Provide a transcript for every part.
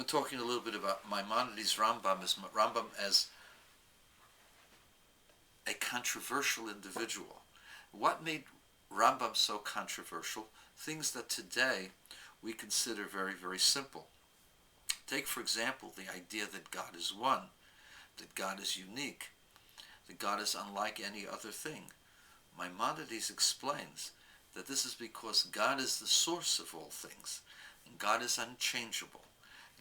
talking a little bit about Maimonides' Rambam as a controversial individual. What made Rambam so controversial? Things that today we consider very, very simple. Take, for example, the idea that God is one, that God is unique, that God is unlike any other thing. Maimonides explains that this is because God is the source of all things, and God is unchangeable,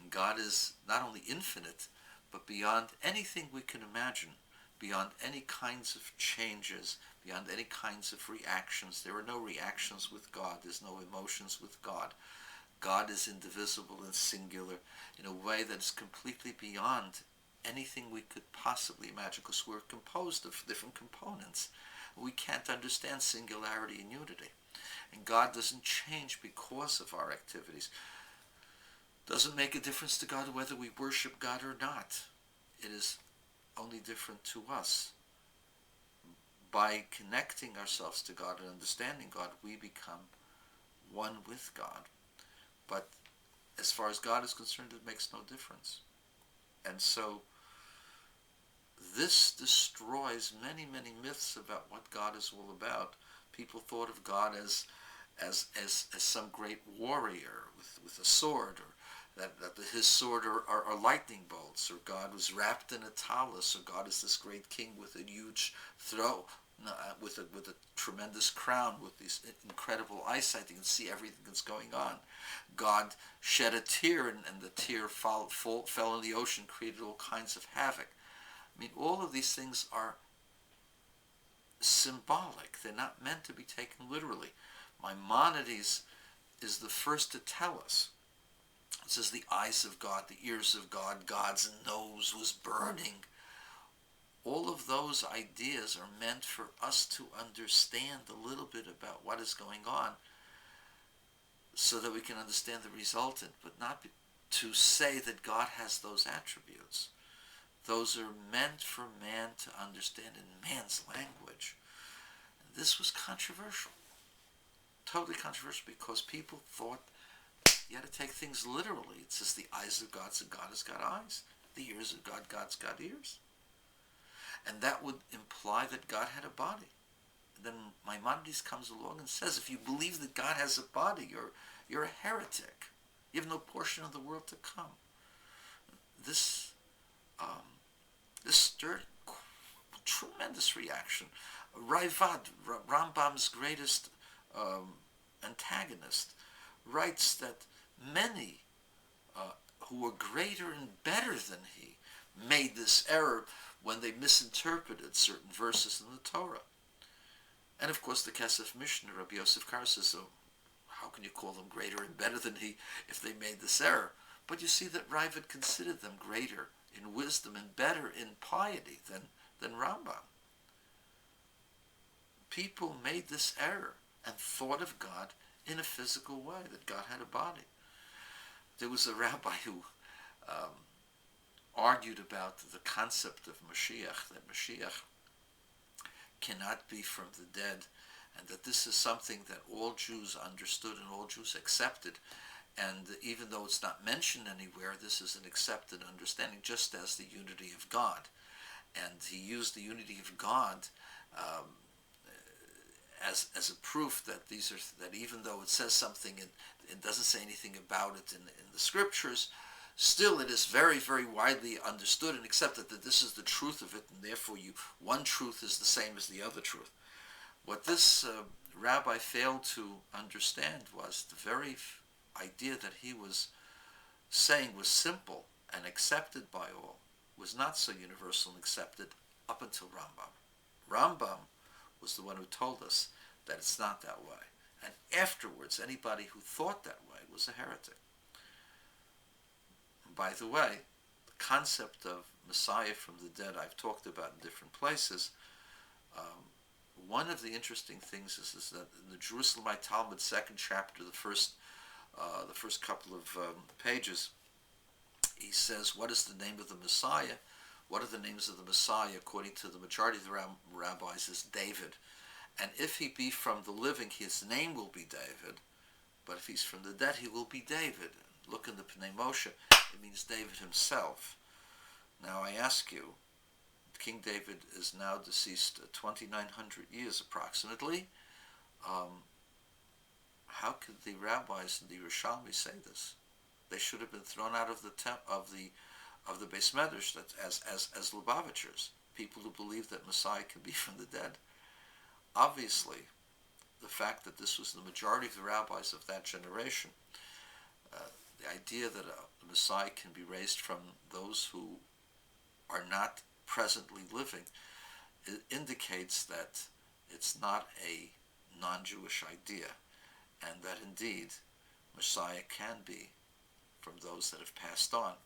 and God is not only infinite, but beyond anything we can imagine, beyond any kinds of changes, beyond any kinds of reactions. There are no reactions with God. There's no emotions with God. God is indivisible and singular in a way that is completely beyond anything we could possibly imagine, because we're composed of different components. We can't understand singularity and unity. And God doesn't change because of our activities. Doesn't make a difference to God whether we worship God or not. It is only different to us. By connecting ourselves to God and understanding God, we become one with God. But as far as God is concerned, it makes no difference. And so this destroys many, many myths about what God is all about. People thought of God as some great warrior with a sword, or that his sword are lightning bolts, or God was wrapped in a talus, or God is this great king with a huge throne, with a tremendous crown, with this incredible eyesight. You can see everything that's going on. God shed a tear, and the tear fell in the ocean, created all kinds of havoc. I mean, all of these things are symbolic. They're not meant to be taken literally. Maimonides is the first to tell us. It says the eyes of God, the ears of God, God's nose was burning. All of those ideas are meant for us to understand a little bit about what is going on, so that we can understand the resultant, but not to say that God has those attributes. Those are meant for man to understand in man's language. And this was controversial. Totally controversial, because people thought you had to take things literally. It says the eyes of God, so God has got eyes. The ears of God, God's got ears. And that would imply that God had a body. And then Maimonides comes along and says, if you believe that God has a body, you're a heretic. You have no portion of the world to come. This stirred tremendous reaction. Ravad, Rambam's greatest antagonist, writes that many who were greater and better than he made this error when they misinterpreted certain verses in the Torah. And of course the Kesef Mishnah, Rabbi Yosef Kar, says, so how can you call them greater and better than he if they made this error? But you see that Ravad considered them greater in wisdom and better in piety than Rambam. People made this error and thought of God in a physical way, that God had a body. There was a rabbi who argued about the concept of Mashiach, that Mashiach cannot be from the dead, and that this is something that all Jews understood and all Jews accepted. And even though it's not mentioned anywhere, this is an accepted understanding, just as the unity of God. And he used the unity of God as a proof that that even though it says something, it doesn't say anything about it in the scriptures, still it is very, very widely understood and accepted that this is the truth of it, and therefore one truth is the same as the other truth. What this rabbi failed to understand was the very idea that he was saying was simple and accepted by all, was not so universal and accepted up until Rambam. Rambam was the one who told us that it's not that way. And afterwards, anybody who thought that way was a heretic. And by the way, the concept of Messiah from the dead I've talked about in different places. One of the interesting things is that in the Jerusalemite Talmud, second chapter, the first couple of pages, he says, what is the name of the Messiah? What are the names of the Messiah? According to the majority of the rabbis, is David. And if he be from the living, his name will be David. But if he's from the dead, he will be David. look in the Pnei Moshe, it means David himself. Now I ask you, King David is now deceased 2,900 years approximately. How could the rabbis in the Yerushalmi say this? They should have been thrown out of the Beis Medrash as Lubavitchers, people who believe that Messiah can be from the dead. Obviously, the fact that this was the majority of the rabbis of that generation, the idea that a Messiah can be raised from those who are not presently living, it indicates that it's not a non-Jewish idea, and that indeed Messiah can be from those that have passed on.